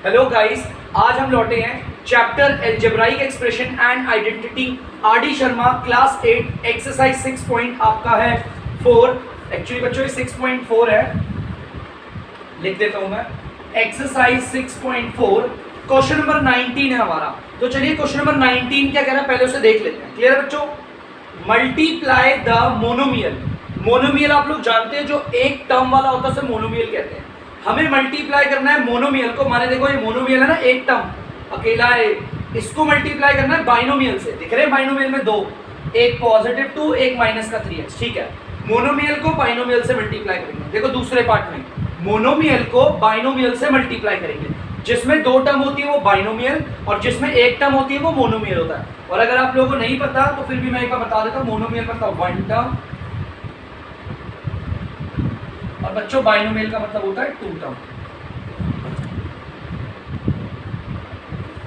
Hello guys, आज हम लौटे हैं chapter algebraic expression and identity RD. Sharma class 8 exercise 6 point आपका है 4। एक्चुअली बच्चों ये 6.4 है, लिख देता हूं मैं। एक्सरसाइज 6.4 क्वेश्चन नंबर 19 है हमारा। तो चलिए क्वेश्चन नंबर 19 क्या कह रहा है पहले उसे देख लेते हैं। क्लियर है बच्चों? Multiply the monomial. मोनोमियल आप लोग जानते हैं, जो एक टर्म वाला होता है उसे मोनोमियल कहते हैं। हमें मल्टीप्लाई करना है मोनोमियल को, माने देखो ये मोनोमियल है ना, एक टर्म अकेला है, इसको मल्टीप्लाई करना है बाइनोमियल से। दिख रहे हैं बाइनोमियल में दो, एक पॉजिटिव 2 एक माइनस का 3x। ठीक है, मोनोमियल को बाइनोमियल से मल्टीप्लाई करेंगे। देखो दूसरे पार्ट में मोनोमियल को बाइनोमियल से मल्टीप्लाई करेंगे। जिसमें दो टर्म होती है वो बाइनोमियल, और जिसमें एक टर्म होती है वो मोनोमियल होता है। और अगर आप लोगों को नहीं पता तो फिर भी मैं एक बार बता देता हूँ। मोनोमियल मतलब वन टर्म, और बच्चों बाइनोमियल का मतलब होता है two term.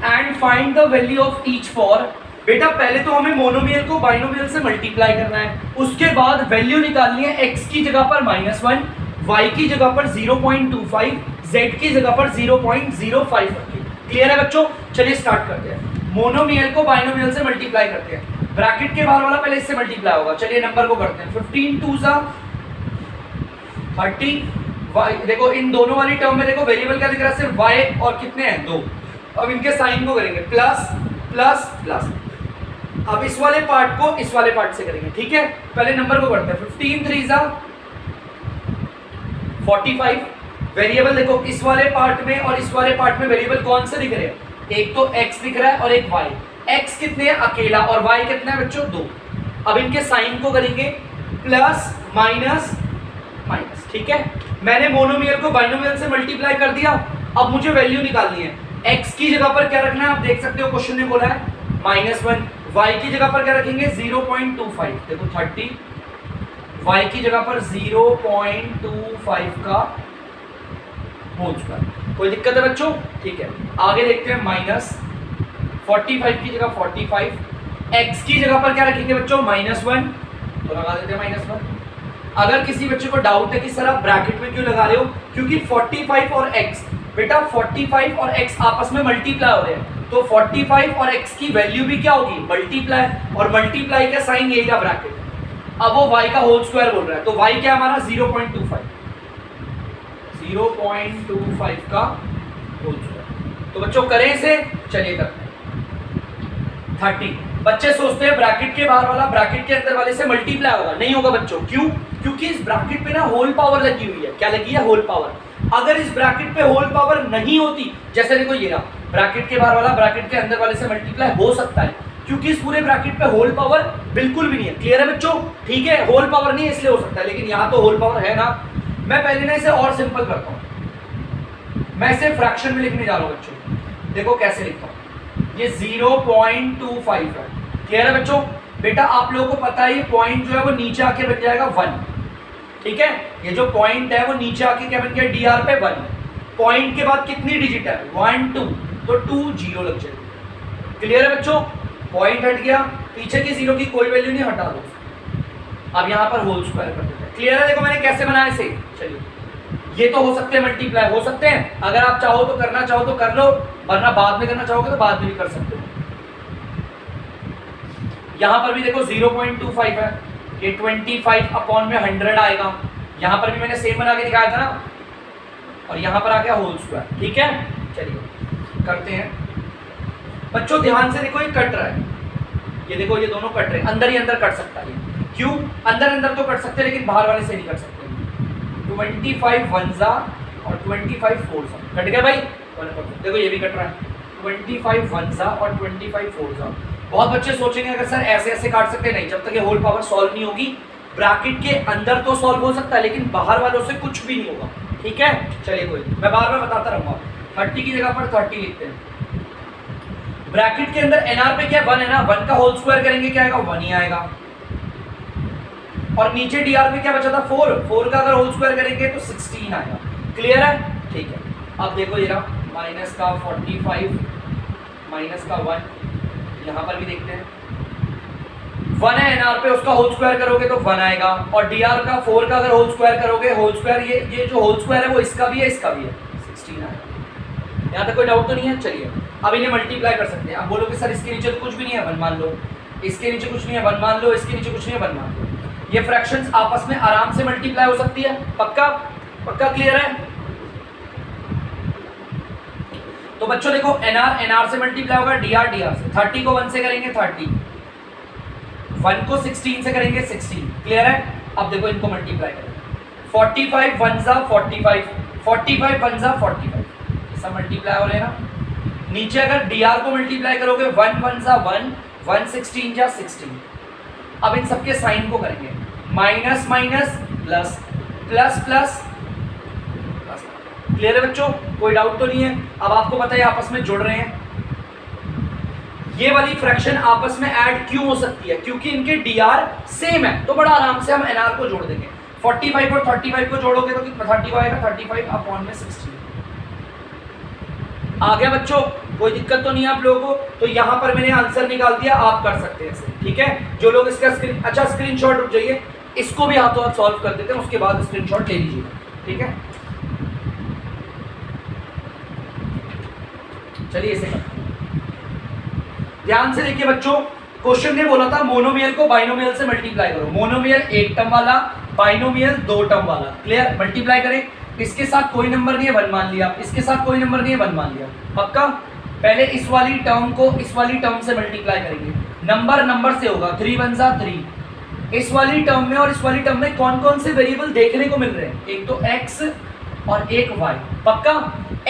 And find the value of each for. बेटा पहले तो हमें मोनोमियल को बाइनोमियल से मल्टीप्लाई करना है, उसके बाद वैल्यू निकालनी है। x की जगह पर -1, y की जगह पर 0.25, z की जगह पर 0.05 रखिए। क्लियर है बच्चों? चलिए स्टार्ट करते हैं। मोनोमियल को बाइनोमियल से मल्टीप्लाई करते हैं। ब्रैकेट के बाहर वाला पहले इससे मल्टीप्लाई होगा। चलिए नंबर को करते हैं। 15 2 30। देखो इन दोनों वाली टर्म में देखो वेरिएबल क्या दिख रहा है, सिर्फ y और कितने हैं 2। अब इनके साइन को करेंगे प्लस प्लस प्लस। अब इस वाले पार्ट को इस वाले पार्ट से करेंगे। ठीक है, पहले नंबर को करते हैं। 15 3 45। वेरिएबल देखो इस वाले पार्ट में और इस वाले पार्ट में वेरिएबल कौन से दिख रहे हैं? एक तो x दिख रहा है और एक y। x कितने है अकेला और y कितना है बच्चों 2। अब इनके साइन को करेंगे प्लस माइनस माइनस। ठीक है, मैंने मोनोमियल को बाइनोमियल से मल्टीप्लाई कर दिया। अब मुझे वैल्यू निकालनी है। x की जगह पर क्या रखना है आप देख सकते हो, क्वेश्चन ने बोला है -1। y की जगह पर क्या रखेंगे 0.25। देखो 30, y की जगह पर 0.25 का होल स्क्वायर। कोई दिक्कत है बच्चों? ठीक है, आगे देखते हैं। -45 की जगह 45, x की जगह पर क्या रखेंगे बच्चों -1, तो लगा देते हैं -1। अगर किसी बच्चे को डाउट है कि सर आप ब्रैकेट में क्यों लगा रहे हो, क्योंकि 45 और x, बेटा 45 और x आपस में मल्टीप्लाई हो रहे हैं, तो 45 और x की वैल्यू भी क्या होगी मल्टीप्लाई, और मल्टीप्लाई का साइन यही था ब्रैकेट। अब वो y का होल स्क्वायर बोल रहा है, तो y क्या हमारा 0.25 का होल स्क्वायर। तो बच्चों करें इसे, चलिए करते हैं। 30। बच्चे सोचते हैं ब्रैकेट के बाहर वाला ब्रैकेट के अंदर वाले से मल्टीप्लाई होगा, नहीं होगा बच्चों। क्यों? क्योंकि इस ब्रैकेट पे ना होल पावर लगी हुई है। क्या लगी है? Whole power. अगर इस ब्रैकेट पे होल पावर नहीं होती, जैसे देखो ये रहा ब्रैकेट के बाहर वाला ब्रैकेट के अंदर वाले से मल्टीप्लाई हो सकता है, क्योंकि इस पूरे ब्रैकेट पे होल पावर बिल्कुल भी नहीं है। क्लियर है बच्चों? ठीक है, होल पावर नहीं है इसलिए हो सकता है, लेकिन यहाँ तो होल पावर है ना। मैं पहले ना इसे और सिंपल करता हूँ, मैं इसे फ्रैक्शन में लिखने जा रहा हूँ बच्चों। देखो कैसे लिखता हूँ, ये 0.25 है। क्लियर है बच्चों? बेटा आप लोगों को पता है ये पॉइंट जो है वो नीचे आके बन जाएगा 1। ठीक है, ये जो पॉइंट है वो नीचे आके क्या बन गया dr पे 1। पॉइंट के बाद कितनी डिजिट है 1 2, तो 2 0 लग जाएगी। क्लियर है बच्चों? पॉइंट हट गया, पीछे की जीरो की कोई वैल्यू नहीं, हटा दो। अब यहाँ पर होल स्क्वायर कर देते हैं। क्लियर है? देखो मैंने कैसे बनाया इसे। चलिए ये तो हो सकते हैं मल्टीप्लाई, हो सकते हैं। अगर आप चाहो तो करना चाहो तो कर लो, वरना बाद में करना चाहोगे तो बाद में भी कर सकते हो। यहाँ पर भी देखो 0.25 है, ये 25/100 आएगा। यहाँ पर भी मैंने सेम बना के दिखाया था ना, और यहाँ पर आ गया होल स्क्वायर। ठीक है, चलिए करते हैं। बच्चों ध्यान से देखो, ये कट रहा है, ये देखो ये दोनों कट रहे हैं, अंदर ही अंदर कट सकता है। क्यों? अंदर अंदर तो कट सकते हैं लेकिन बाहर वाले से नहीं कट सकते। 25 1 और 25 4 कट गया भाई। देखो ये भी कट रहा है, 25 1 और 25 4। बहुत बच्चे सोचेंगे अगर सर ऐसे ऐसे काट सकते हैं, नहीं, जब तक ये होल पावर सॉल्व नहीं होगी। ब्रैकेट के अंदर तो सॉल्व हो सकता है लेकिन बाहर वालों से कुछ भी नहीं होगा। ठीक है, चलिए कोई मैं बार बार बताता रहूंगा। 30 की जगह पर 30 लिखते हैं। ब्रैकेट के अंदर एनआर पे क्या 1 है ना, 1 का होल स्क्वायर करेंगे क्या आएगा 1 ही आएगा। और नीचे डीआर में क्या बचा था 4 का अगर होल स्क्वायर करेंगे तो 16 आएगा। क्लियर है? ठीक है, अब देखो ये रहा माइनस का 45 माइनस का 1, यहाँ पर भी देखते हैं 1 है एनआर पे, उसका होल स्क्वायर करोगे तो 1 आएगा, और डीआर का 4 का अगर होल स्क्वायर करोगे, होल स्क्वायर ये जो होल स्क्वायर है वो इसका भी है इसका भी है, 16 आएगा। यहाँ तक कोई डाउट तो नहीं है? चलिए अब इन्हें मल्टीप्लाई कर सकते हैं। अब बोलो कि सर इसके नीचे तो कुछ भी नहीं है, 1 मान लो, इसके नीचे कुछ नहीं है, 1 मान लो, इसके नीचे कुछ नहीं है, 1 मान लो। ये फ्रैक्शंस आपस में आराम से मल्टीप्लाई हो सकती है। पक्का पक्का क्लियर है? तो बच्चों देखो एनआर से मल्टीप्लाई होगा, डीआर से। 30 को 1 से करेंगे 30, 1 को 16 से करेंगे 16। क्लियर है? अब देखो इनको मल्टीप्लाई करें, 45 1 जा 45, 45 1 जा 45, सब मल्टीप्लाई हो रहे हैं ना। नीचे अगर डीआर को मल्टीप्लाई करोगे 1 1 जा 1, 1 16 जा 16। अब इन सबके साइन को करेंगे, minus minus plus, plus plus. Clear है बच्चों? कोई डाउट तो नहीं है? अब आपको पता है आपस में जुड़ रहे हैं। ये वाली फ्रैक्शन आपस में ऐड क्यों हो सकती है? क्योंकि इनके डीआर सेम है, तो बड़ा आराम से हम एनआर को जोड़ देंगे। 45 और 35 को जोड़ोगे तो कितना 30 आएगा, 35 अपॉन में 16। आ गया बच्चों? कोई दिक्कत तो नहीं है आप लोगों को? तो यहां पर मैंने आंसर निकाल दिया, आप कर सकते हैं इसे। ठीक है, जो लोग इसका स्क्रीनशॉट रुक जाइए, इसको भी हाथों हाथ सॉल्व कर देते हैं, उसके बाद स्क्रीनशॉट ले लीजिए। ठीक है, चलिए इसे करते हैं। ध्यान से देखिए बच्चों, क्वेश्चन ने बोला था मोनोमियल को बाइनोमियल से मल्टीप्लाई करो। मोनोमियल 1 टर्म वाला, बाइनोमियल 2 टर्म वाला। क्लियर? मल्टीप्लाई करें, इसके साथ कोई नंबर नहीं है 1 मान लिया, इसके साथ कोई नंबर नहीं है 1 मान लिया। पक्का? पहले इस वाली टर्म को इस वाली टर्म से मल्टीप्लाई करेंगे, नंबर से होगा, 3 1 जा 3। इस वाली टर्म में और इस वाली टर्म में कौन कौन से वेरिएबल देखने को मिल रहे हैं? एक तो x और एक y। पक्का?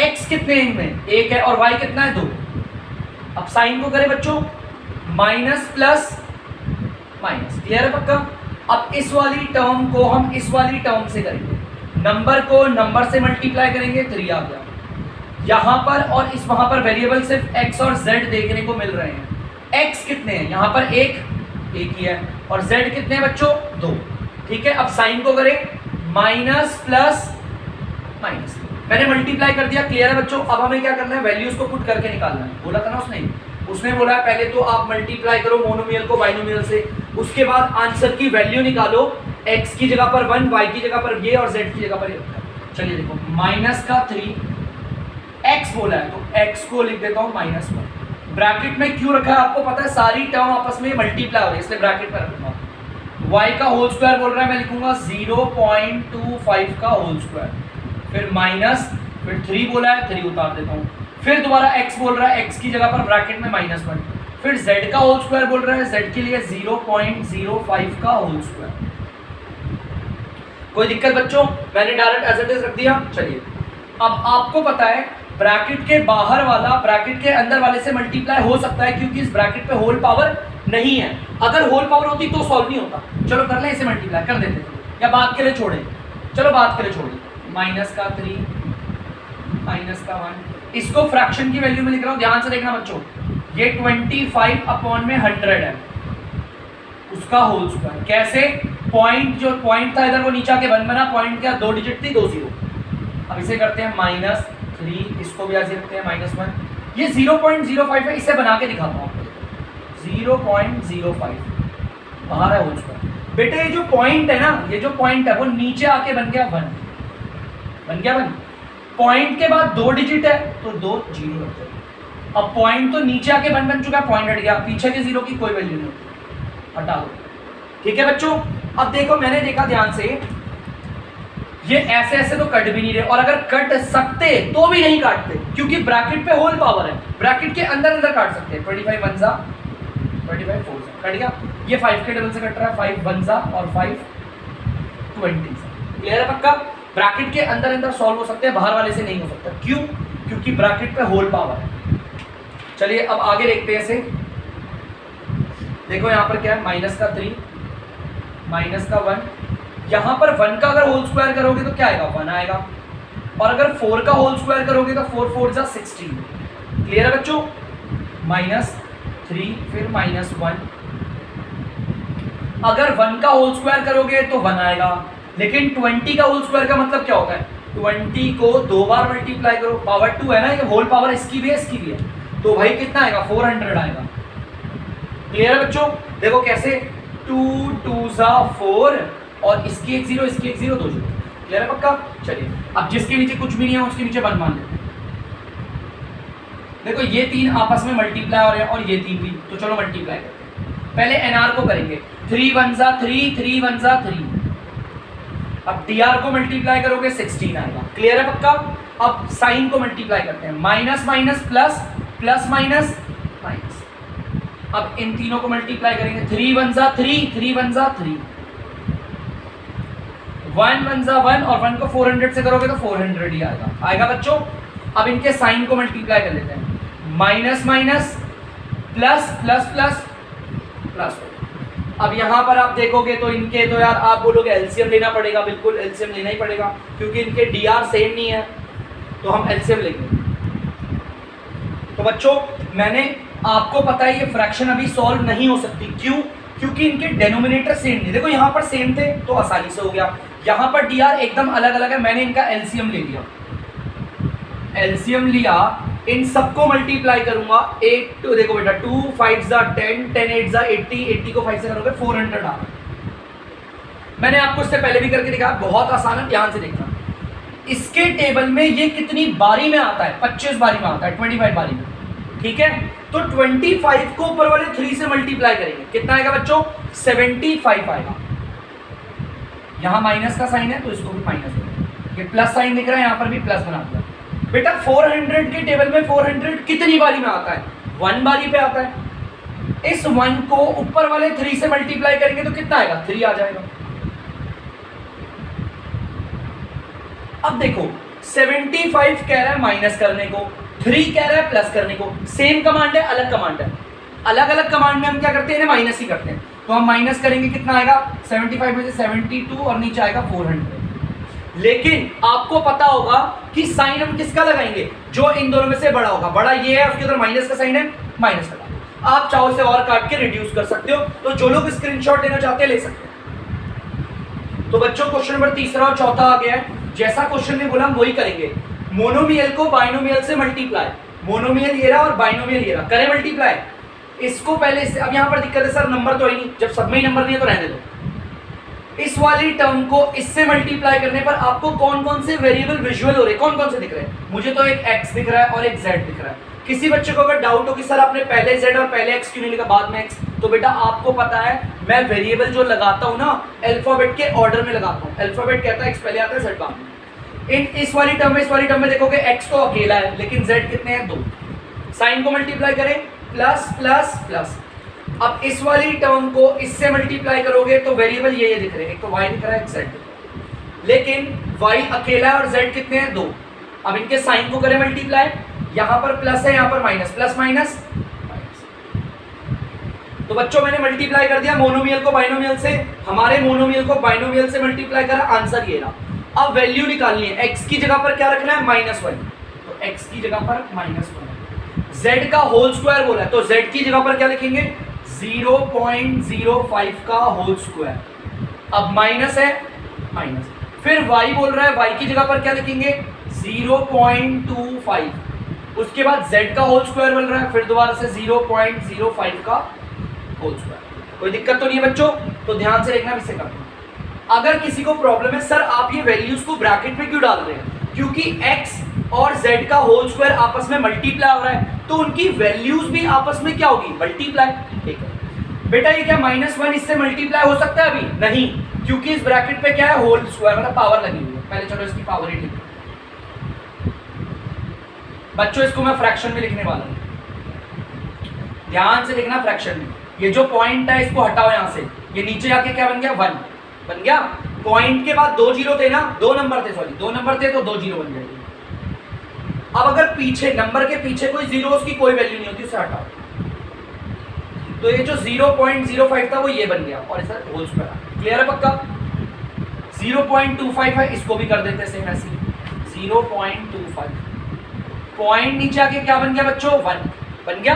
x कितने हैं इनमें? 1 है, और y कितना है? 2। अब साइन को करें बच्चों, माइनस प्लस माइनस। क्लियर है? पक्का? अब इस वाली टर्म को हम इस वाली टर्म से करेंगे, नंबर को नंबर से मल्टीप्लाई करेंगे, 3 आ गया। यहां पर और इस वहां पर वेरिएबल सिर्फ x और z देखने को मिल रहे हैं। x कितने हैं? यहां पर एक ही है, और z कितने हैं बच्चों? 2। ठीक है, अब साइन को करें, माइनस प्लस माइनस, मैंने मल्टीप्लाई कर दिया। क्लियर है बच्चों? अब हमें क्या करना है? वैल्यूज को पुट करके निकालना है। बोला था ना उसने बोला पहले तो आप मल्टीप्लाई करो मोनोमियल को बाइनोमियल से, उसके बाद आंसर की वैल्यू निकालो, x की जगह पर 1, y की जगह पर ये और z की जगह पर ये। चलिए देखो, माइनस का 3 x बोला है, तो x को लिख देता हूं -1। ब्रैकेट में क्यों रखा है आपको पता है? सारी टर्म आपस में मल्टीप्लाई हो रही है, इसलिए ब्रैकेट में रखूंगा। y का होल स्क्वायर बोल रहा है, मैं लिखूंगा 0.25 का होल स्क्वायर, फिर माइनस, फिर 3 बोला है 3 उतार देता हूँ, फिर दोबारा x बोल रहा है, x की जगह पर ब्रैकेट में -1, फिर z का होल स्क्वायर बोल रहा है, z के लिए 0.05 का होल स्क्वायर। कोई दिक्कत बच्चों? मैंने डायरेक्ट एज इट इज रख दिया। चलिए, अब आपको पता है ब्रैकेट के बाहर वाला ब्रैकेट के अंदर वाले से मल्टीप्लाई हो सकता है, क्योंकि इस ब्रैकेट पे होल पावर नहीं है। अगर होल पावर होती तो सॉल्व नहीं होता। चलो कर ले, इसे मल्टीप्लाई कर देते या बात के लिए छोड़े? चलो बात के लिए छोड़े। माइनस का 3 माइनस का 1, इसको फ्रैक्शन की वैल्यू में लिख रहा हूँ, ध्यान से देखना बच्चों। ये 25 अपॉन में 100 है, उसका होल स्क्वायर। कैसे? पॉइंट, जो पॉइंट था इधर वो नीचे आके 1 बना, पॉइंट क्या 2 डिजिट थी, 2 0। अब इसे करते हैं -3, इसको भी ऐसे रखते हैं -1। ये 0.05 है, इसे बना के दिखाता हूँ आपको। 0.05 बाहर है होल स्क्वायर। बेटे ये जो पॉइंट है ना, ये जो पॉइंट है वो नीचे आके बन गया 1, बन गया 1। पॉइंट के बाद 2 डिजिट है तो 2 0 रख दो। अब पॉइंट तो नीचे आके बन चुका है, पॉइंट हट गया, पीछे के 0 की कोई वैल्यू नहीं, हटा दो। ठीक है बच्चों? अब देखो, मैंने देखा ध्यान से, ये ऐसे ऐसे तो कट भी नहीं रहे, और अगर कट सकते तो भी नहीं काटते, क्योंकि ब्रैकेट पे होल पावर है। ब्रैकेट के अंदर अंदर काट सकते हैं। 25 1 जा 25 4 जा कट गया। ये 5 के डबल से कट रहा है, 5 1 जा और 5 20 जा। क्लियर है? पक्का? ब्रैकेट के अंदर अंदर सॉल्व हो सकते हैं, बाहर वाले से नहीं हो सकता। क्यों? क्योंकि ब्रैकेट पे होल पावर है। चलिए अब आगे देखते हैं इसे। देखो यहाँ पर क्या है, माइनस का 3 माइनस का 1, यहाँ पर 1 का अगर होल स्क्वायर करोगे तो क्या आएगा? 1 आएगा, और अगर 4 का होल स्क्वायर करोगे तो 4 4 जा 16। क्लियर है बच्चों? -3 फिर -1, अगर 1 का होल स्क्वायर करोगे तो 1 आएगा, लेकिन 20 का होल स्क्वायर का मतलब क्या होता है? 20 को 2 बार मल्टीप्लाई करो, पावर 2 है ना, ये होल पावर इसकी भी है इसकी भी है, तो भाई कितना आएगा? 400 आएगा। क्लियर है बच्चों? देखो कैसे, 2 2 जा 4, और इसकी एक 0 इसकी एक 0, 2 0। क्लियर है? पक्का? चलिए अब जिसके नीचे कुछ भी नहीं है उसके नीचे 1 मान लेते हैं। देखो ये तीन आपस में मल्टीप्लाई हो रहे हैं और ये तीन भी, तो चलो मल्टीप्लाई करते हैं। पहले एनआर को करेंगे, 3 1 जा 3, 3 1 जा 3। अब डीआर को मल्टीप्लाई करोगे 16 आएगा। क्लियर है पक्का? अब साइन को मल्टीप्लाई करते हैं, minus minus plus, plus minus minus. अब इन तीनों को मल्टीप्लाई करेंगे, 3 1 जा 3, 3 1 जा 3, 1 1 जा 1 और 1 को 400 से करोगे तो 400 ही आएगा। आएगा बच्चों? अब इनके साइन को मल्टीप्लाई कर लेते हैं, minus minus plus plus plus plus. अब यहां पर आप देखोगे तो इनके तो यार आप बोलोगे एलसीएम लेना पड़ेगा, बिल्कुल एलसीएम लेना ही पड़ेगा क्योंकि इनके डीआर सेम नहीं है, तो हम एलसीएम लेंगे। तो बच्चों मैंने आपको पता है ये फ्रैक्शन अभी सॉल्व नहीं हो सकती, क्यों? क्योंकि इनके डेनोमिनेटर सेम नहीं। देखो यहाँ पर सेम थे तो आसानी से हो गया, यहाँ पर डीआर एकदम अलग अलग है, मैंने इनका एलसीएम ले लिया। एलसीएम लिया, इन सबको मल्टीप्लाई करूंगा, 8 2 देखो बेटा 2 5 जा 10, 10 8 जा 80, 80 को 5 से करोगे 400 आ। मैंने आपको इससे पहले भी करके दिखाया, बहुत आसान है, ध्यान से देखना। इसके टेबल में ये कितनी बारी में आता है? 25 बारी में आता है, 25 बारी में, ठीक है? तो 25 को ऊपर वाले 3 से मल्टीप्लाई करेंगे, कितना आएगा बच्चों? 75 आएगा। यहां माइनस का साइन है तो इसको भी माइनस करेंगे, ये प्लस साइन दिख रहा है, यहां पर भी प्लस बना दिया। बेटा 400 के टेबल में 400 कितनी बारी में आता है? 1 बारी पे आता है। इस 1 को ऊपर वाले 3 से मल्टीप्लाई करेंगे तो कितना आएगा? 3 आ जाएगा। अब देखो 75 कह रहा है माइनस करने को, 3 कह रहा है प्लस करने को। सेम कमांड है, अलग कमांड है। अलग अलग कमांड में हम क्या करते हैं? इन्हें माइनस ही करते हैं। तो हम माइनस करेंगे, कितना आएगा? 75 में से 72 और नीचे आएगा 400। लेकिन आपको पता होगा कि साइन हम किसका लगाएंगे? जो इन दोनों में से बड़ा होगा। बड़ा ये है, उसके अंदर माइनस का साइन है, माइनस का। आप चाहो इसे और काट के रिड्यूस कर सकते हो, तो जो लोग स्क्रीनशॉट लेना चाहते हैं ले सकते हैं। तो बच्चों क्वेश्चन नंबर तीसरा और चौथा आ गया है। जैसा क्वेश्चन ने बोला हम वही करेंगे। मोनोमियल को बाइनोमियल से मल्टीप्लाई, मोनोमियल ये रहा और बाइनोमियल ये रहा, करें मल्टीप्लाई। इसको पहले इससे, अब यहाँ पर दिक्कत है सर नंबर तो ही नहीं, जब सब में ही नंबर नहीं है तो रहने दो। इस वाली टर्म को इससे मल्टीप्लाई करने पर आपको कौन कौन से वेरिएबल विजुअल हो रहे हैं? कौन कौन से दिख रहे हैं? मुझे तो एक x दिख रहा है और एक z दिख रहा है। किसी बच्चे को अगर डाउट हो कि सर आपने पहले z और पहले x क्यों नहीं लिखा, बाद में x, तो बेटा आपको पता है मैं वेरिएबल जो लगाता हूं ना अल्फाबेट के ऑर्डर में लगाता हूं। अल्फाबेट कहता है x पहले आता है z बाद में। इस वाली टर्म में देखोगे x तो अकेला है लेकिन z कितने हैं? 2। साइन को मल्टीप्लाई करें, प्लस प्लस प्लस। अब इस वाली टर्म को इससे मल्टीप्लाई करोगे तो वेरिएबल ये दिख रहे हैं, एक तो y दिख रहा है, एक z दिख रहा है। लेकिन y अकेला है और z कितने हैं? 2। अब इनके साइन को करें मल्टीप्लाई, यहां पर प्लस है, यहां पर माइनस, प्लस माइनस माइनस। तो बच्चों मैंने मल्टीप्लाई कर दिया मोनोमियल को बाइनोमियल से, हमारे मोनोमियल को बाइनोमियल से मल्टीप्लाई करा, आंसर ये रहा। अब वैल्यू निकालनी है, x की जगह पर क्या रखना है? -1, तो x की जगह पर -1। z का होल स्क्वायर बोला है तो z की जगह पर क्या लिखेंगे? 0.05 का होल स्क्वायर। अब माइनस है, माइनस, फिर y बोल रहा है, y की जगह पर क्या लिखेंगे? 0.25। उसके बाद z का होल स्क्वायर बोल रहा है, फिर दोबारा से 0.05 का होल स्क्वायर। कोई दिक्कत तो नहीं है बच्चों? तो ध्यान से देखना, इससे करना। अगर किसी को प्रॉब्लम है सर आप ये वैल्यूज को ब्रैकेट में क्यों डाल रहे हैं? क्योंकि x और z का होल स्क्वायर आपस में मल्टीप्लाई हो रहा है तो उनकी वैल्यूज भी आपस में क्या होगी? मल्टीप्लाई। ठीक है बेटा, ये क्या -1 इससे मल्टीप्लाई हो सकता है? अभी नहीं, क्योंकि इस ब्रैकेट पे क्या है? होल स्क्वायर, मतलब पावर लगी हुई है। पहले चलो इसकी पावर ही लिखो बच्चों, इसको मैं फ्रैक्शन में लिखने वाला हूं, ध्यान से लिखना। फ्रैक्शन में ये जो पॉइंट है इसको हटाओ यहां से, ये नीचे आके क्या बन गया? 1 बन गया। पॉइंट के बाद 2 जीरो थे ना, 2 नंबर थे, सॉरी 2 नंबर थे तो 2 जीरो बन जाएगी। अब अगर पीछे नंबर के पीछे कोई जीरोस की कोई वैल्यू नहीं होती, उसे हटाओ, तो ये जो 0.05 था वो ये बन गया और इधर होल स्क्वायर। क्लियर है पक्का? 0.25 है, इसको भी कर देते हैं सेम ऐसे, 0.25। पॉइंट नीचे आके क्या बन गया बच्चों? 1 बन गया।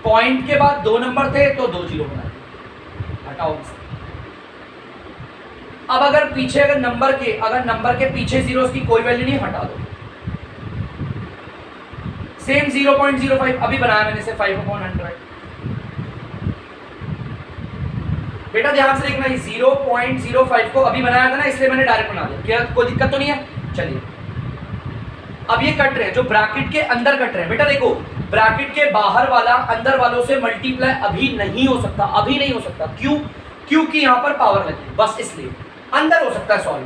पॉइंट के बाद 2 नंबर थे तो 2 जीरो बना दिए, हटाओ इसे। अब अगर पीछे अगर नंबर के पीछे जीरोस की कोई वैल्यू नहीं, हटा दो। सेम 0.05 अभी बनाया मैंने से 5/100। बेटा ध्यान से देखना, 0.05 को अभी बनाया था ना, इसलिए मैंने डायरेक्ट बना दिया। क्या कोई दिक्कत तो नहीं है? चलिए अब ये कट रहे हैं जो ब्रैकेट के अंदर कट रहे हैं, बेटा देखो ब्रैकेट के बाहर वाला अंदर वालों से मल्टीप्लाई अभी नहीं हो सकता, अभी नहीं हो सकता। क्यों? क्योंकि यहाँ पर पावर लगी, बस इसलिए। अंदर हो सकता है सॉल्व,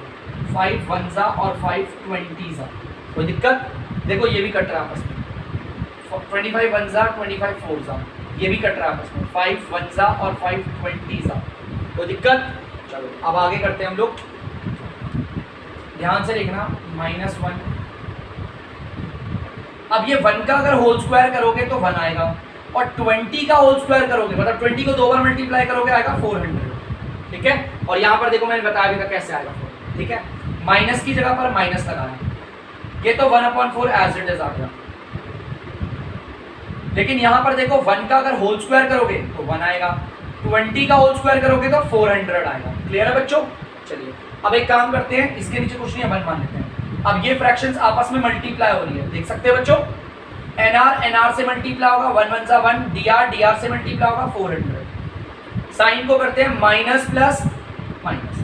5 1 और 5 20, कोई दिक्कत? देखो ये भी कट रहा है आपस में, 25 1 25 4, ये भी कट रहा है आपस में, 5 1 और 5 20, कोई दिक्कत? चलो अब आगे करते हैं हम लोग, ध्यान से देखना, -1। अब ये 1 का अगर होल स्क्वायर करोगे तो 1 आएगा, और 20 का होल स्क्वायर करोगे मतलब 20 को 2 बार मल्टीप्लाई करोगे आएगा 400, ठीक है। और यहाँ पर देखो मैंने बताया भी था कैसे आएगा 4, ठीक है। माइनस की जगह पर माइनस लगाना, ये तो 1/4 एज इट इज आ गया। लेकिन यहाँ पर देखो 1 का अगर होल स्क्वायर करोगे तो 1 आएगा, 20 का होल स्क्वायर करोगे तो 400 आएगा। क्लियर है बच्चों? चलिए अब एक काम करते हैं, इसके नीचे कुछ नहीं 1 मान लेते हैं। अब ये फ्रैक्शंस आपस में मल्टीप्लाई हो रही है, देख सकते हैं बच्चों। NR से मल्टीप्लाई होगा, 1 1 1, DR से मल्टीप्लाई होगा 400। साइन को करते हैं माइनस प्लस माइनस,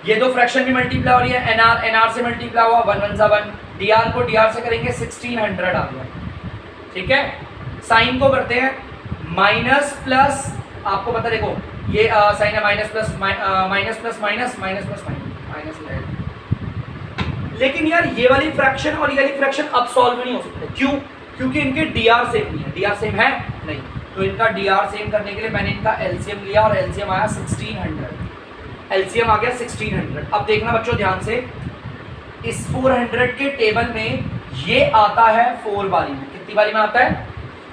ये दो फ्रैक्शन भी मल्टीप्लाई हो रही है। NR से मल्टीप्लाई हुआ 1 1 1, DR को DR से करेंगे 1600 आ गया, ठीक है। साइन को करते हैं माइनस प्लस, आपको पता देखो ये साइन है minus plus minus plus minus minus plus minus minus. लेकिन यार ये वाली फ्रैक्शन और ये वाली फ्रैक्शन अब सॉल्व नहीं हो सकते, क्यों? क्योंकि इनके DR सेम नहीं है। DR सेम है नहीं, तो इनका DR सेम करने के लिए मैंने इनका LCM लिया और LCM आया 1600, LCM आ गया 1600। अब देखना बच्चों ध्यान से, इस 400 के टेबल में ये आता है 4 बारी में, कितनी बारी में आता है?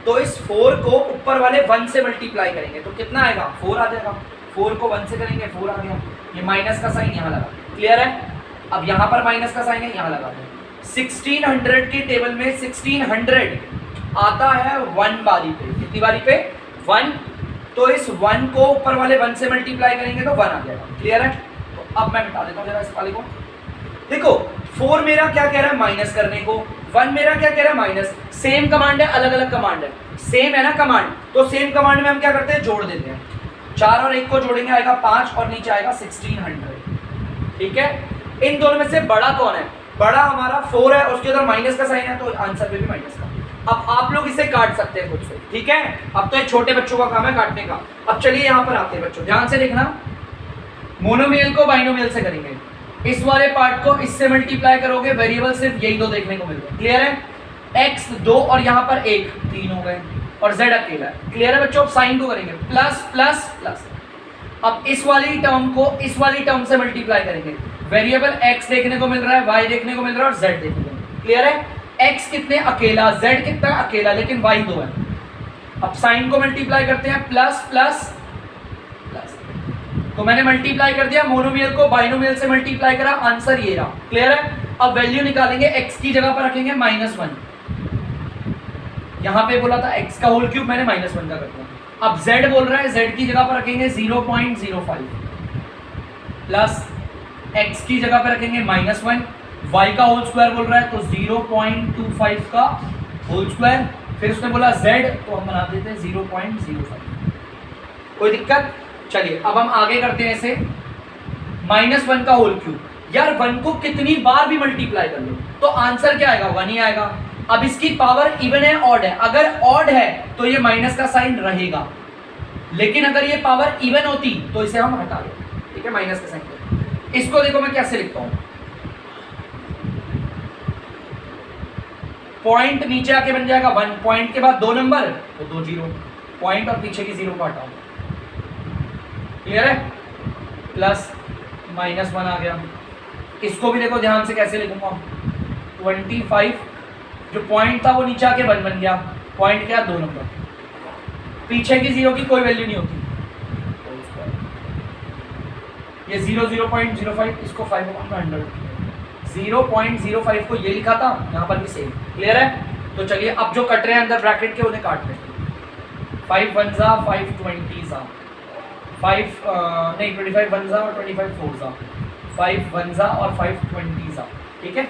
तो इस 4 को ऊपर वाले 1 से मल्टीप्लाई करेंगे तो कितना आएगा? 4 आ जाएगा। 4 को 1 से करेंगे 4 आ गया, ये माइनस का साइन यहाँ लगा। क्लियर है? अब यहाँ पर माइनस का साइन है, यहाँ लगा दें। 1600 के टेबल में 1600 आता है 1 बारी पे, कितनी बारी पे? 1। तो इस 1 को ऊपर वाले 1 से मल्टीप्लाई करेंगे तो 1 आ जाएगा। क्लियर है? तो अब मैं मिटा देता हूँ जरा इस वाले को। देखो 4 मेरा क्या कह रहा है? माइनस करने को, 1 मेरा क्या कह रहा है? माइनस। सेम कमांड है, अलग अलग कमांड है, सेम है ना कमांड, तो सेम कमांड में हम क्या करते हैं? जोड़ देते हैं। 4 और 1 को जोड़ेंगे आएगा 5 और नीचे आएगा 1600, ठीक है। इन दोनों में से बड़ा कौन है? बड़ा हमारा 4 है, उसके अंदर माइनस का साइन है तो आंसर पे भी माइनस का। अब आप लोग इसे काट सकते हैं खुद से, ठीक है। अब तो ये छोटे बच्चों का काम है काटने का। अब चलिए यहाँ पर आते हैं बच्चों, ध्यान से देखना, मोनोमियल को बाइनोमियल से करेंगे। इस वाले पार्ट को इससे मल्टीप्लाई करोगे, वेरिएबल सिर्फ यही दो देखने को मिल रहे हैं। क्लियर है? x 2 और यहाँ पर 1 3 हो गए और z अकेला है। क्लियर है बच्चों? अब साइन को करेंगे प्लस प्लस प्लस। अब इस वाली टर्म को इस वाली टर्म से मल्टीप्लाई करेंगे, वेरिएबल x देखने को मिल रहा है, y देखने को मिल रहा है और z देखने को मिल रहा है। क्लियर है? x कितने अकेला, z कितना अकेला, लेकिन y 2 है। अब साइन को मल्टीप्लाई करते हैं प्लस प्लस प्लस, तो मैंने मल्टीप्लाई कर दिया, मोनोमियल को बाइनोमियल से मल्टीप्लाई करा, आंसर ये रहा। क्लियर है? अब वैल्यू निकालेंगे, x की जगह पर रखेंगे -1, यहाँ पे बोला था x का होल क्यूब, मैंने -1 का कर दिया। अब z बोल रहा है, z की जगह पर रखेंगे 0.05 प्लस x की जगह पर रखेंगे -1, y का होल स्क्वायर बोल रहा है तो 0.25 का होल स्क्वायर, फिर उसने बोला z तो हम बना देते हैं 0.05। कोई दिक्कत? चलिए अब हम आगे करते हैं इसे, -1 का होल क्यूब। यार 1 को कितनी बार भी मल्टीप्लाई कर लो तो आंसर क्या आएगा? 1 ही आएगा। अब इसकी पावर इवन है ऑड है, अगर ऑड है तो ये माइनस का साइन रहेगा, लेकिन अगर ये पावर इवन होती तो इसे हम हटा दें, ठीक है, माइनस का साइन। इसको देखो मैं कैसे लिखता हूं, पॉइंट नीचे आके बन जाएगा 1, पॉइंट के बाद 2 नंबर तो 2 0, पॉइंट और पीछे की 0 को हटाओ। क्लियर है? प्लस -1 आ गया। इसको भी देखो ध्यान से कैसे लिखूंगा, 25, जो पॉइंट था वो नीचे आके 1 बन गया, पॉइंट क्या 2 नंबर, पीछे की 0 की कोई वैल्यू नहीं होती, ये 0.05, इसको 5/100, 0.05 को ये लिखा था, यहाँ पर भी सेम। क्लियर है? तो चलिए अब जो कट रहे हैं अंदर ब्रैकेट के उन्हें काट लेते हैं। 5 1 5 20 5 नहीं 25 1 और 25 4 5 1 और 5 20, ठीक है।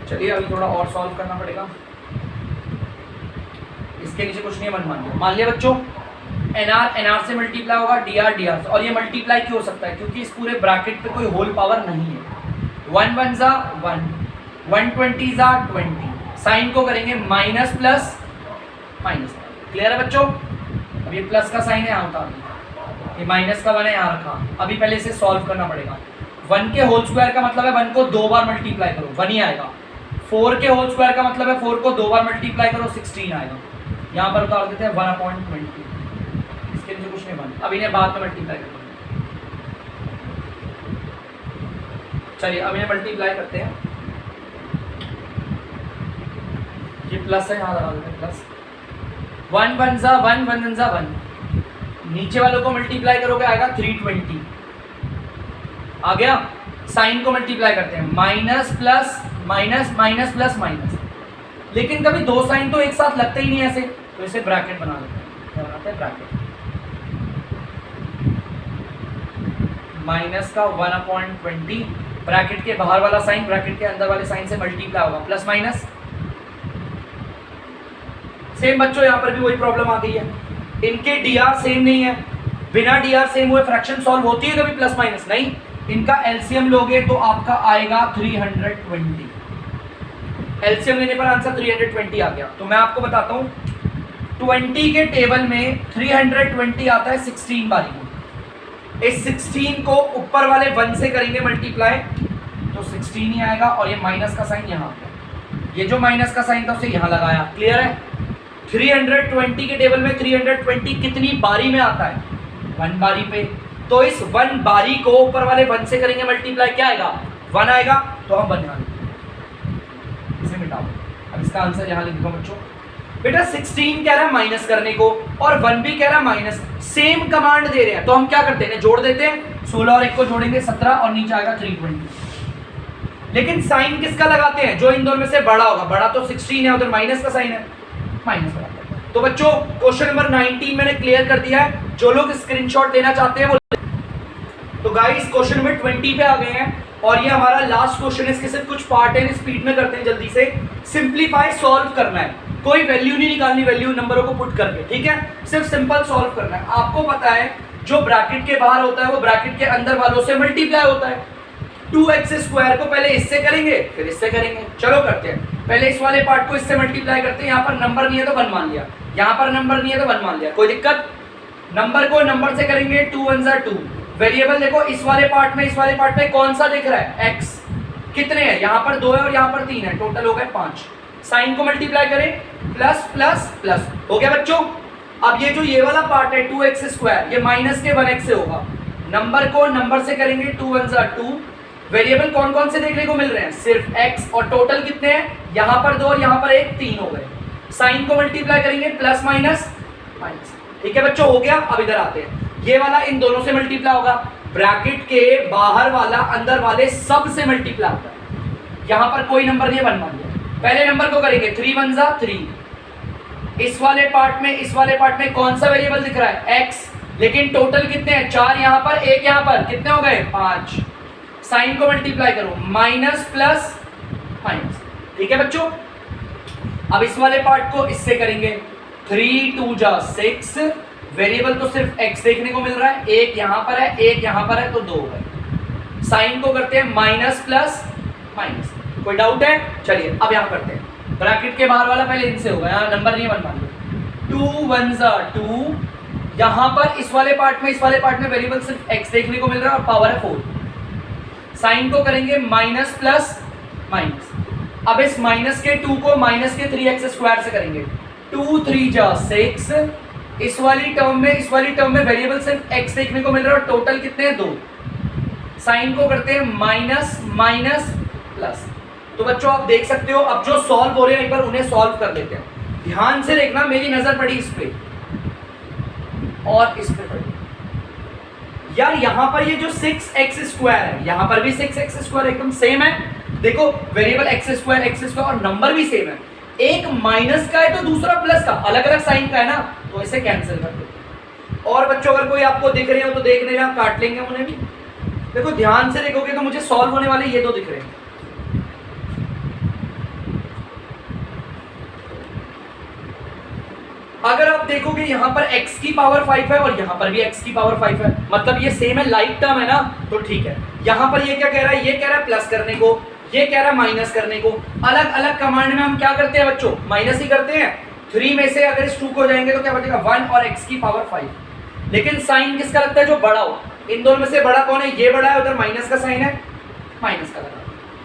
चलिए अभी थोड़ा और सॉल्व करना पड़ेगा, इसके नीचे कुछ नहीं है, मान लिया बच्चों। NR से मल्टीप्लाई होगा, DR से, और ये मल्टीप्लाई क्यों हो सकता है? क्योंकि इस पूरे ब्रैकेट पे कोई होल पावर नहीं है। 1 1 1, 120 जा 20, साइन को करेंगे माइनस प्लस माइनस। क्लियर है बच्चों? अब ये प्लस का साइन है यहाँ उतार दिया, ये माइनस का 1 है यहाँ रखा। अभी पहले इसे सॉल्व करना पड़ेगा। 1 के होल स्क्वायर का मतलब है 1 को 2 बार मल्टीप्लाई करो 1 ही आएगा। 4 के होल स्क्वायर का मतलब है 4 को 2 बार मल्टीप्लाई करो 16 आएगा। यहाँ पर उतार देते हैं 1/20, इसके नीचे कुछ नहीं बना। अब इन्हें बाद में मल्टीप्लाई करो। चलिए अब इन्हें मल्टीप्लाई करते हैं। ये प्लस है, यहाँ लगा देते हैं प्लस। 1 1 जा 1, 1 1 जा 1, नीचे वालों को मल्टीप्लाई करोगे आएगा 320 आ गया। साइन को मल्टीप्लाई करते हैं minus plus minus minus plus minus, लेकिन कभी दो साइन तो एक साथ लगते ही नहीं ऐसे, तो इसे ब्रैकेट बना लेते हैं। क्या बनाते हैं? ब्रैकेट। माइनस का 1/20, ब्रैकेट के बाहर वाला साइन ब्रैकेट के अंदर वाले साइन से मल्टीप्लाई होगा, प्लस माइनस। सेम बच्चों यहाँ पर भी वही प्रॉब्लम आ गई है, इनके डीआर सेम नहीं है। बिना डीआर सेम हुए फ्रैक्शन सॉल्व होती है कभी प्लस माइनस? नहीं। इनका एलसीएम लोगे तो आपका आएगा 320। एलसीएम लेने पर आंसर 320 आ गया। तो मैं आपको बताता हूँ 20 के टेबल में 320 आता है 16 बारी में। इस 16 को ऊपर वाले 1 से करेंगे मल्टीप्लाई तो 16 ही आएगा, और ये माइनस का साइन यहाँ पे, ये जो माइनस का साइन था उसे यहाँ लगाया। क्लियर है? 320 के टेबल में 320 कितनी बारी में आता है? 1 बारी पे। तो इस 1 बारी को ऊपर वाले 1 से करेंगे मल्टीप्लाई, क्या आएगा? 1 आएगा। तो हम 1 यहाँ लिखेंगे, इसे मिटाओ। अब इसका आंसर यहाँ लिख दो बच्चों। बेटा 16 कह रहा है माइनस करने को और 1 भी कह रहा है माइनस, सेम कमांड दे रहे हैं, तो हम क्या करते हैं? जोड़ देते हैं। 16 और 1 को जोड़ेंगे 17 और नीचे आएगा 320। लेकिन साइन किसका लगाते हैं? जो इन दोनों में से बड़ा होगा। बड़ा तो 16 है, उधर माइनस का साइन है, माइनस लगाते हैं। तो बच्चों क्वेश्चन नंबर 19 मैंने क्लियर कर दिया है। जो लोग स्क्रीनशॉट लेना चाहते हैं वो, तो गाइस क्वेश्चन नंबर 20 पे आ गए हैं और ये हमारा लास्ट क्वेश्चन है। इसके सिर्फ कुछ पार्ट है, स्पीड में करते हैं जल्दी से। सिंप्लीफाई सॉल्व करना है, कोई वैल्यू नहीं निकालनी, वैल्यू नंबरों को पुट करके, ठीक है? सिर्फ सिंपल सॉल्व करना है। आपको पता है जो ब्रैकेट के बाहर होता है वो ब्रैकेट के अंदर वालों से मल्टीप्लाई होता है। 2x² को पहले इससे करेंगे फिर इससे करेंगे। चलो करते हैं। पहले इस वाले पार्ट को इससे मल्टीप्लाई करते हैं। यहाँ पर नंबर नहीं है तो 1 मान लिया, यहाँ पर नंबर नहीं है तो 1 मान लिया, कोई दिक्कत? नंबर को नंबर से करेंगे 2 1 जा 2। वेरिएबल देखो इस वाले पार्ट में, इस वाले पार्ट में कौन सा दिख रहा है? x। कितने हैं? यहाँ पर 2 है और यहाँ पर 3 है, टोटल हो गए 5। साइन को मल्टीप्लाई करें प्लस प्लस प्लस, हो गया बच्चों। अब ये जो ये वाला पार्ट है 2x², ये माइनस के 1x से होगा। नंबर को नंबर से करेंगे 2 1 जा 2। वेरिएबल कौन कौन से देखने को मिल रहे हैं? सिर्फ x, और टोटल कितने हैं? यहाँ पर 2 और यहाँ पर 1, 3 हो गए। साइन को मल्टीप्लाई करेंगे प्लस माइनस माइनस, ठीक है बच्चों, हो गया। अब इधर आते हैं, ये वाला इन दोनों से मल्टीप्लाई होगा, ब्रैकेट के बाहर वाला अंदर वाले सब से मल्टीप्लाई होता है। यहाँ पर कोई नंबर नहीं है, 1 मान लिया। पहले नंबर को करेंगे 3 1 जा 3। इस वाले पार्ट में, इस वाले पार्ट में कौन सा वेरिएबल दिख रहा है? x, लेकिन टोटल कितने हैं? 4 यहाँ पर 1 यहाँ पर, कितने हो गए? 5। साइन को मल्टीप्लाई करो माइनस प्लस माइनस, ठीक है बच्चों। अब इस वाले पार्ट को इससे करेंगे 3 2 जा 6। वेरिएबल तो सिर्फ x देखने को मिल रहा है, 1 यहाँ पर है 1 यहाँ पर है, तो 2 हो गए। साइन को करते हैं माइनस प्लस माइनस, कोई डाउट है? चलिए अब यहाँ करते हैं। ब्रैकेट के बाहर वाला पहले इनसे होगा, यहाँ नंबर नहीं है 1 मान लो। 2 1 जा 2। यहाँ पर इस वाले पार्ट में, इस वाले पार्ट में वेरिएबल सिर्फ x देखने को मिल रहा है और पावर है 4। साइन को करेंगे माइनस प्लस माइनस। अब इस माइनस के 2 को माइनस के 3x² से करेंगे 2 3 जा 6। इस वाली टर्म में, इस वाली टर्म में वेरिएबल सिर्फ x देखने को मिल रहा है और टोटल कितने हैं? 2। साइन को करते हैं माइनस माइनस प्लस। तो बच्चों आप देख सकते हो, अब जो सॉल्व हो रहे हैं एक बार उन्हें सॉल्व कर लेते हैं। ध्यान से देखना, मेरी नजर पड़ी इस पे और इस पे पड़ी यार। यहाँ पर ये जो 6x² है, यहाँ पर भी 6x² एकदम सेम है। देखो वेरिएबल x² और नंबर भी सेम है। एक माइनस का है तो दूसरा प्लस का, अलग अलग साइन का है ना, तो इसे कैंसिल कर दो। और बच्चों अगर कोई आपको दिख रहे हो तो देख लेना, काट लेंगे उन्हें भी। देखो ध्यान से देखोगे तो मुझे सॉल्व होने वाले ये 2 दिख रहे हैं। अगर आप देखोगे यहाँ पर x की पावर 5 है और यहाँ पर भी x की पावर 5 है, मतलब ये सेम है, लाइक टर्म है ना, तो ठीक है। यहाँ पर ये क्या कह रहा है? ये कह रहा है प्लस करने को, ये कह रहा माइनस करने को। अलग अलग कमांड में हम क्या करते हैं बच्चों, माइनस ही करते हैं। 3 में से अगर इस 2 को जाएंगे तो क्या बचेगा 1 और x की पावर 5। लेकिन साइन किसका लगता है, जो बड़ा हो। इन दोनों में से बड़ा कौन है, ये बड़ा है, उधर माइनस का साइन है, माइनस का लगा।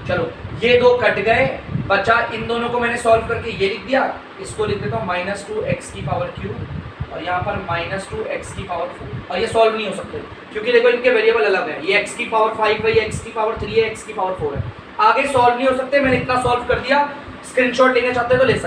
चलो ये दो कट गए, बचा इन दोनों को मैंने सॉल्व करके ये लिख दिया, इसको लिख देता हूँ -2x की पावर क्यूब और यहाँ पर -2x की पावर 4। और ये सॉल्व नहीं हो सकते क्योंकि देखो इनके वेरिएबल अलग है, ये x की पावर 5 है, ये x की पावर 3 है, x की पावर 4 है। आगे सॉल्व नहीं हो सकते, मैंने इतना सॉल्व कर दिया। स्क्रीनशॉट लेना चाहते हो तो ले सकते।